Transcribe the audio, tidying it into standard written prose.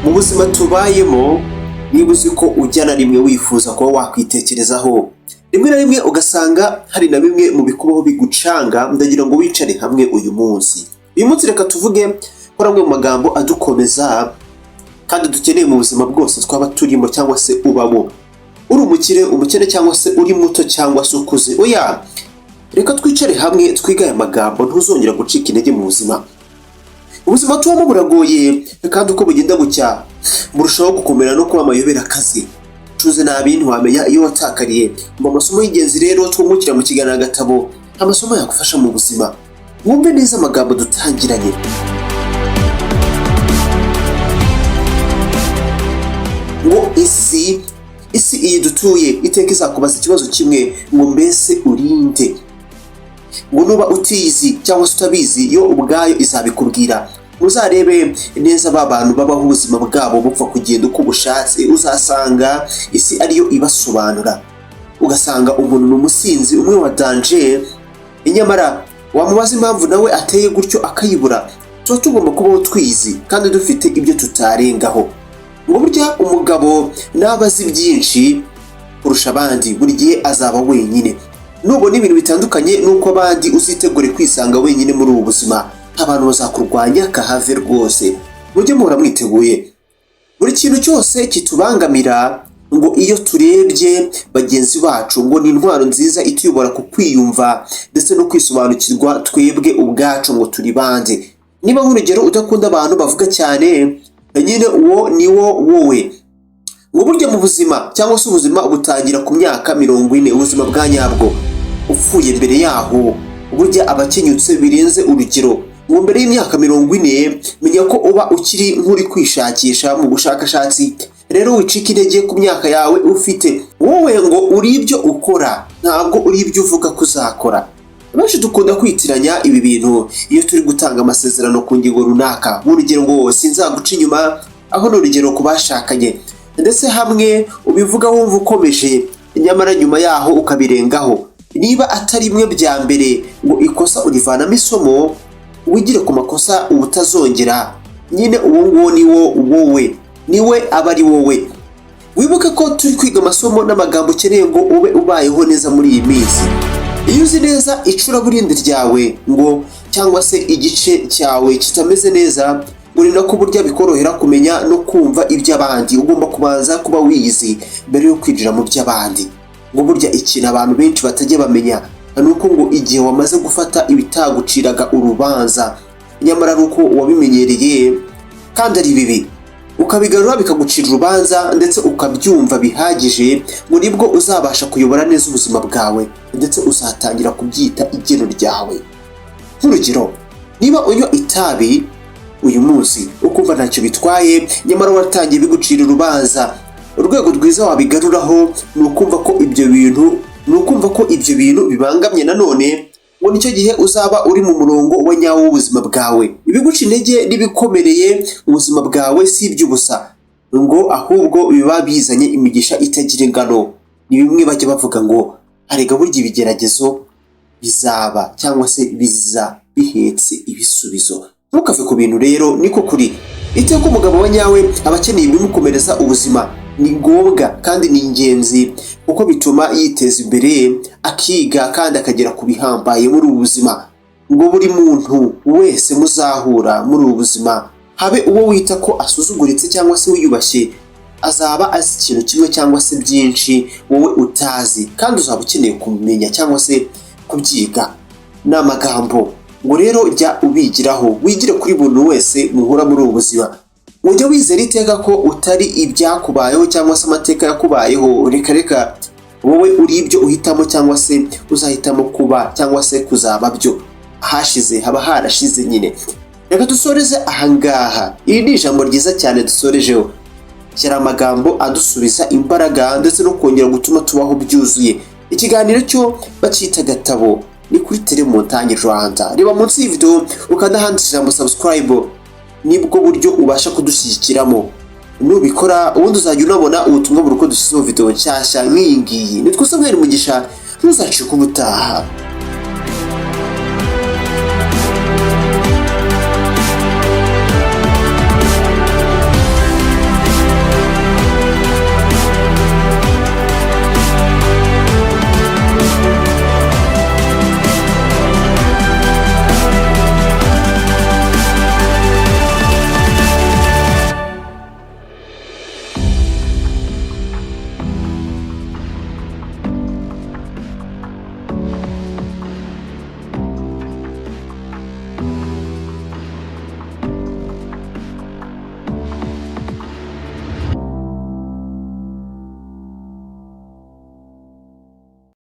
mu buzima tubayemo niba uzi ko ujya na rimwe wifuza kuba wakwitekerezaho, rimwe na rimwe ugasanga hari na bimwe mu bikubaho bigucanga, ndagira ngo wicare hamwe uyu munsi reka tuvuge ko amwe mu magambo adukomeza kandi dukeneye mu buzima bwose twaba turimo cyangwa se ubamo, uri umukene cyangwa se uri muto cyangwa se ukuze. Oya, reka twicare hamwe twiga aya magambo, ntuzongera gucika intege mu buzima. Ubuzima tubamo buragoye kandi uko bugenda gucya burushaho gukomera no kuba amayobera akazi. Tuze nta bintu wamenya iyo watakariye. Mu masomo y'ingenzi rero twungukira mu kiganiro gatabo, amasomo yagufasha mu buzima. Mwumve neza amagambo dutangiranye. Ngo isi iyi dutuye iteka izakubaza ikibazo kimwe, ngo mbese urinde. Ngo nuba utizi cyangwa se utabizi, yo ubwayo izabikubwira. Uzarebe neza bantu babaho ubuzima bwabo bupfa kugenda uko bushatse, uzasanga isi ariyo ibasobanura. Ugasanga umuntu ni umusinzi umwe wa danger, nyamara wamubaza impamvu nawe ateye gutyo akayibura. Tuba tugomba kubaho twizi kandi dufite ibyo tutarengaho. Ngo burya umugabo nabazi byinshi kurusha abandi, buri gihe azaba wenyine. Nubona ibintu bitandukanye nuko abandi, uzitegure kwisanga wenyine muri ubu buzima. Abantu bazakurwanya kahave rwose, mujye muhora mwiteguye. Buri kintu cyose kitubangamira, ngo iyo turebye bagenzi bacu, ngo ni intwaro nziza ituyobora ku kwiyumva ndetse no kwisobanukirwa twebwe ubwacu ngo turi bande. Niba nk'urugero udakunda abantu bavuga cyane, nyine uwo ni wowe. Ngo burya mu buzima cyangwa se ubuzima butangira ku myaka 40, ubuzima bwa nyabwo. Upfuye mbere yaho burya abakenyutse birenze urugero. Ngo mbere y'imyaka 40 menya ko uba ukiri nk'uri kwishakisha mu bushakashatsi. Rero wicika intege ku myaka yawe ufite. Wowe ngo uri ibyo ukora, ntabwo uri ibyo uvuga kuzakora. Benshi dukunda kwitiranya ibi bintu iyo turi gutanga amasezerano ku ngingo runaka. Urugero ngo sinzaguca inyuma, aho ni urugero ku bashakanye. Ndetse hamwe ubivuga wumva ukomeje, nyamara nyuma yaho ukabirengaho. Niba atari imwe bya mbere, ngo ikosa urivanamo isomo, wigire ku makosa ubutazongera. Nyine uwo ni wowe, niwe aba ari wowe. Wibuke ko turi kwiga amasomo n'amagambo ukeneye ngo ube ubayeho neza muri iyi minsi. Iyo uzi neza icuraburindi ryawe, ngo cyangwa se igice cyawe kitameze neza, uri nako burya bikorohera kumenya no kumva iby'abandi. Ugomba kubanza kuba wiyizi mbere yo kwinjira mu by'abandi. Ngo burya ikintu abantu benshi batajya bamenya nuko ngo igihe wamaze gufata ibitaguciraga urubanza, nyamara ari uko wabimenyereye kandi ari bibi, ukabigarura bikagucira urubanza ndetse ukabyumva bihagije, ngo nibwo uzabasha kuyobora neza ubuzima bwawe ndetse uzatangira kubyita igeno ryawe. Nk'urugero, niba unywa itabi uyu munsi ukumva ntacyo bitwaye, nyamara waratangiye bigucira urubanza, urwego rwiza wabigaruraho ni ukumva ko ibyo bintu bibangamye. Nanone ngo nicyo gihe uzaba uri mu murongo wa nyawo w'ubuzima bwawe. Ibiguca intege n'ibikomereye ubuzima bwawe si iby'ubusa, ngo ahubwo biba bizanye imigisha itagira ingano. Ni bimwe bajya bavuga ngo arega burya ibigeragezo bizaba cyangwa se biza bihetse ibisubizo. Ntukave ku bintu rero, niko kuri. Iteka umugabo wa nyawe aba akeneye ibimukomereza ubuzima. Ni ngombwa kandi ni ingenzi kuko bituma yiteza imbere, akiga kandi akagera ku bihambaye muri ubu buzima. Ngo buri muntu wese muzahura muri ubu buzima, habe uwo wita ko asuzuguritse cyangwa se wiyubashye, azaba azi ikintu kimwe cyangwa se byinshi wowe utazi, kandi uzaba ukeneye kumenya cyangwa se kubyiga. Ni amagambo ngo rero jya ubigiraho, wigire kuri buri wese muhura muri ubu buzima. Ujya wizera iteka ko utari ibyakubayeho cyangwa se amateka yakubayeho. Reka wowe uri ibyo uhitamo cyangwa se uzahitamo kuba cyangwa se kuzaba byo. Hashize haba harashize nyine. Reka dusoreze ahangaha. Iri ni ijambo ryiza cyane dusorejeho. Shyira amagambo adusubiza imbaraga ndetse no kongera gutuma tubaho byuzuye. Ikiganiro cyo bacyita gatabo, ni kuri Telemontagne Rwanda. Reba munsi y'iyi video ukanda handitse ijambo subscribe, nibwo buryo ubasha kudushyigikiramo. Nubikora ubundi uzajya unabona ubutumwa buri uko dushyizeho video nshyashya nk'iyi ngiyi. Nitwe Mugisha, ntuzacike ubutaha.